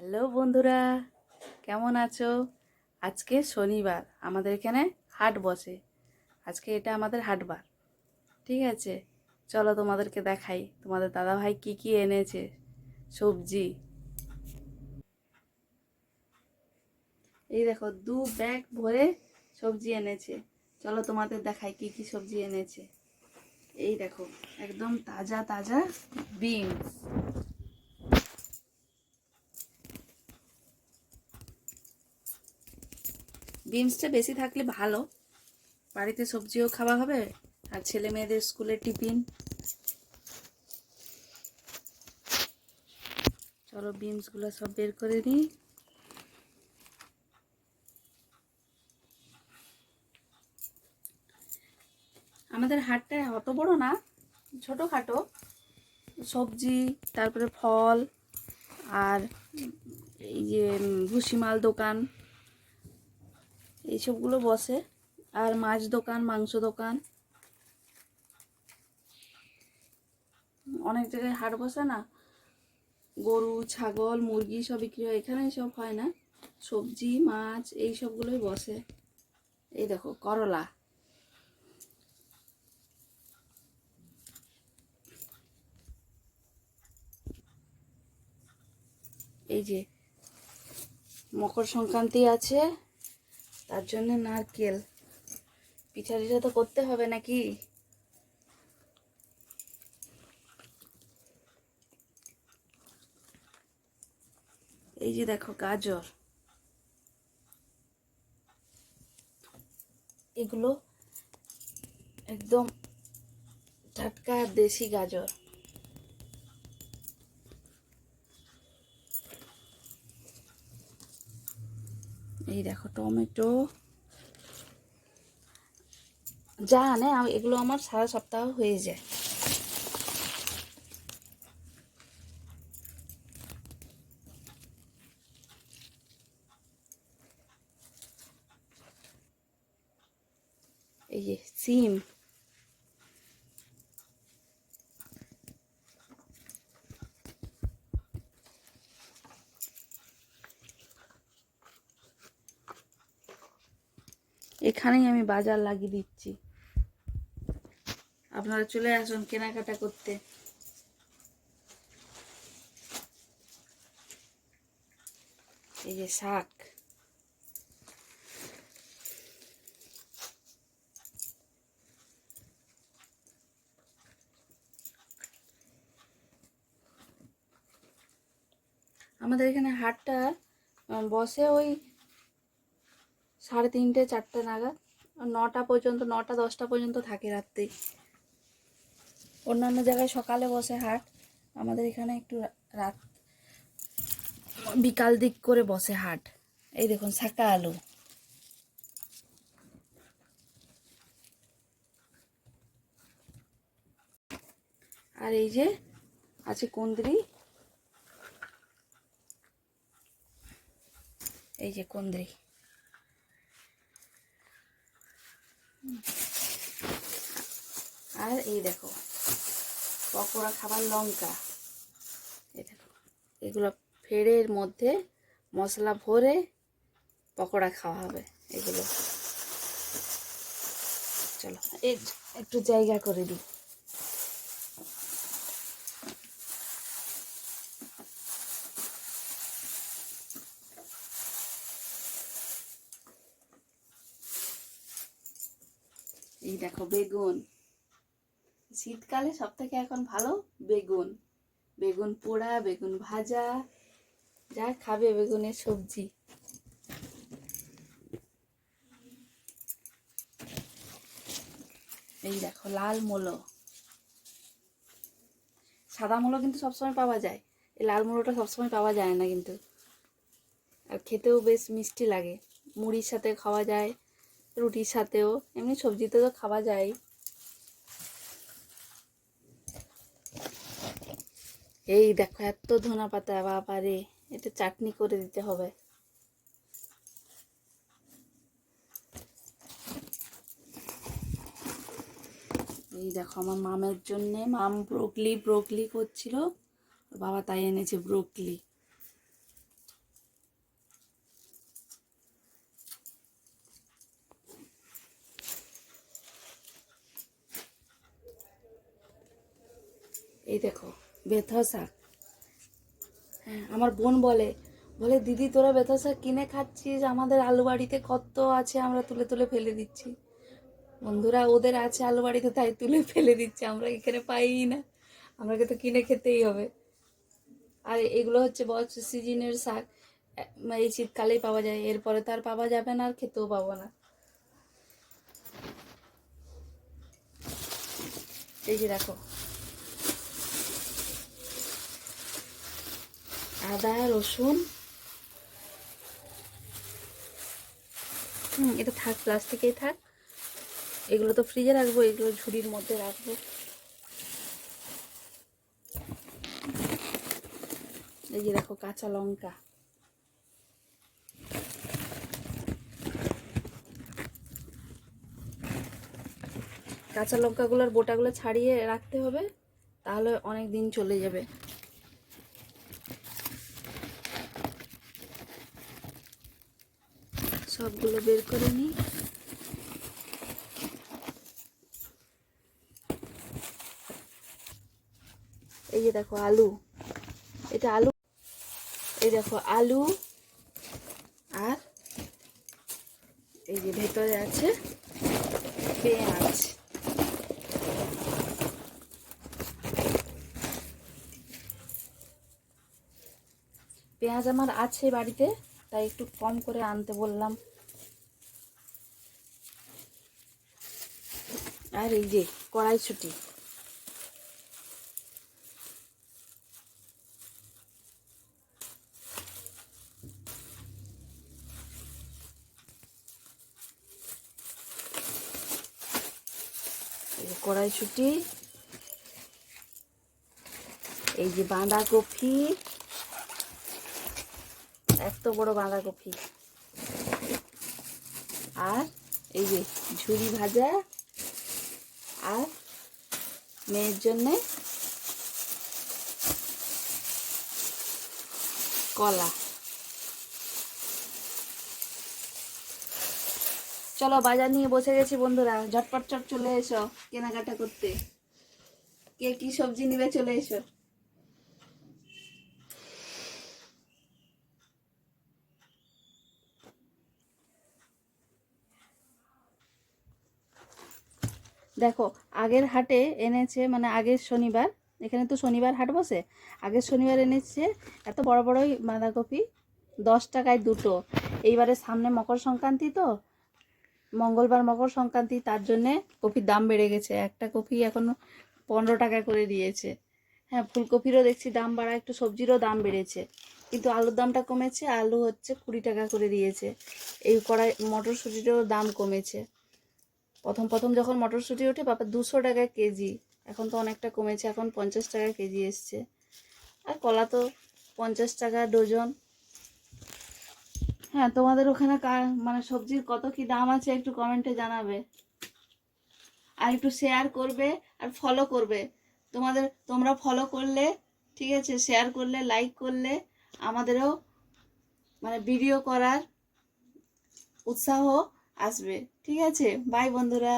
Hello বন্ধুরা, কেমন আছো? আজকে শনিবার, আমাদের এখানে হাট বসে। আজকে এটা আমাদের হাটবার, ঠিক আছে? চলো তোমাদেরকে দেখাই তোমাদের দাদাভাই কি কি এনেছে সবজি। এই দেখো, 2 ব্যাগ ভরে সবজি এনেছে। চলো তোমাদের দেখাই কি কি সবজি এনেছে। এই দেখো, একদম তাজা তাজা বিনস। বিনসটা বেশি থাকলে ভালো, বাড়িতে সবজিও খাওয়া হবে আর ছেলে মেয়েদের স্কুলের টিফিন। চলো বিনসগুলো সব বের করে নিই। আমাদের হাটটা অত বড় না, ছোটোখাটো সবজি, তারপরে ফল, আর এই যে ভুসিমাল দোকান, এইসবগুলো বসে। আর মাছ দোকান, মাংস দোকান, অনেক জায়গায় হাট বসে না, গরু ছাগল মুরগি সব বিক্রি হয়, এখানে সব হয় না, সবজি মাছ এই সবগুলোই বসে। এই দেখো করলা, এই যে মকর সংক্রান্তি আছে, তার জন্য নারকেল, পিঠা টিঠা তো করতে হবে নাকি। এই যে দেখো গাজর, এগুলো একদম টাটকা দেশি গাজর। এই দেখো টমেটো, যা আনে এগুলো আমার সারা সপ্তাহ হয়ে যায়। এই যে সিম, এখানেই আমি বাজার লাগিয়ে দিচ্ছি, আপনারা চলে আসুন কেনাকাটা করতে। এই যে শাক, আমাদের এখানে হাটটা বসে ওই 3:30 4টে নাগাদ, 9টা পর্যন্ত, 9টা 10টা পর্যন্ত থাকে রাত্রে। অন্যান্য জায়গায় সকালে বসে হাট, আমাদের এখানে একটু রাত বিকাল দিক করে বসে হাট। এই দেখুন শাকা আলু, আর এই যে আছে কুঁদরি, এই যে কুঁদরি, আর এই দেখো পকোড়া খাবার লঙ্কা। এই দেখো, এগুলো ফেড়ের মধ্যে মশলা ভরে পকোড়া খাওয়া হবে এগুলো। চলো এই একটু জায়গা করে দিই। এই দেখো বেগুন, শীতকালে সব থেকে এখন ভালো বেগুন, বেগুন পোড়া, বেগুন ভাজা, যা খাবে বেগুনের সবজি। এই দেখো লাল মূলো, সাদা মূলো কিন্তু সবসময় পাওয়া যায়, এই লাল মূলোটা সবসময় পাওয়া যায় না কিন্তু, আর খেতেও বেশ মিষ্টি লাগে, মুড়ির সাথে খাওয়া যায়, রুটির সাথেও, এমনি সবজিতে তো খাওয়া যায়। এই দেখো এত ধনা পাতা, বাবারে, এটা চাটনি করে দিতে হবে। এই দেখো আমার মামের জন্যে, মাম ব্রোকলি করছিল, বাবা তাই এনেছে ব্রোকলি। এই দেখো বেথা শাক। হ্যাঁ, আমার বোন বলে বলে দিদি তোরা বেথা শাক কিনে খাচ্ছিস, আমাদের আলু বাড়িতে কত আছে আমরা তুলে তুলে ফেলে দিচ্ছি। বন্ধুরা, ওদের আছে আলু বাড়িতে তাই তুলে ফেলে দিচ্ছে, আমরা এখানে পাই না, আমাকে তো কিনে খেতেই হবে। আর এগুলো হচ্ছে বছর সিজনের শাক, এই শীতকালেই পাওয়া যায়, এরপরে তো আর পাওয়া যাবে না, আর খেতেও পাবো না। এই যে দেখো আদা রসুন, এটা থাক, প্লাস্টিকেই থাক, এগুলো তো ফ্রিজে রাখবো, এগুলো ঝুড়ির মধ্যে রাখবো। এই যে দেখো কাঁচা লঙ্কা, কাঁচা লঙ্কাগুলোর বোটাগুলো ছাড়িয়ে রাখতে হবে, তাহলে অনেক দিন চলে যাবে। সবগুলো বের করে নিই। এই যে দেখো আলু, এটা আলু, এই দেখো আলু, আর এই যে ভেতরে আছে পেঁয়াজ। পেঁয়াজ আমার আছে বাড়িতে, তাই একটু কম করে আনতে বললাম। আর এই যে কড়াইশুঁটি, কড়াইশুঁটি, এই যে বাঁধাকপি, এত বড় বাঁধাকপি, আর এই যে ঝুরি ভাজা, আর মেয়ের জন্যে কলা। চলো বাজার নিয়ে বসে গেছি বন্ধুরা, ঝটপট চট চলে এসো কেনাকাটা করতে। কে কি সবজি নিবে চলে এসো। দেখো আগের হাটে এনেছে, মানে আগের শনিবার, এখানে তো শনিবার হাট বসে, আগের শনিবার এনেছে এত বড় বড়ই বাঁধাকপি, 10 টাকায় দুটো। এইবারে সামনে মকর সংক্রান্তি, তো মঙ্গলবার মকর সংক্রান্তি, তার জন্যে কপির দাম বেড়ে গেছে, একটা কপি এখন 15 টাকা করে দিয়েছে। হ্যাঁ, ফুলকপিরও দেখছি দাম বাড়া, একটু সবজিরও দাম বেড়েছে, কিন্তু আলুর দামটা কমেছে, আলু হচ্ছে 20 টাকা করে দিয়েছে। এই কড়াই মটরশুঁটিরও দাম কমেছে। প্রথম প্রথম যখন মটরশুঁটি ওঠে বাবা 200 টাকা কেজি, এখন তো অনেকটা কমেছে, এখন 50 টাকা কেজি এসছে। আর কলা তো 50 টাকা ডজন। হ্যাঁ, তোমাদের ওখানে মানে সবজির কত কি দাম আছে একটু কমেন্টে জানাবে, আর একটু শেয়ার করবে, আর ফলো করবে। তোমরা ফলো করলে, ঠিক আছে, শেয়ার করলে, লাইক করলে আমাদেরও মানে ভিডিও করার উৎসাহ আসবে। ঠিক আছে, বাই বন্ধুরা।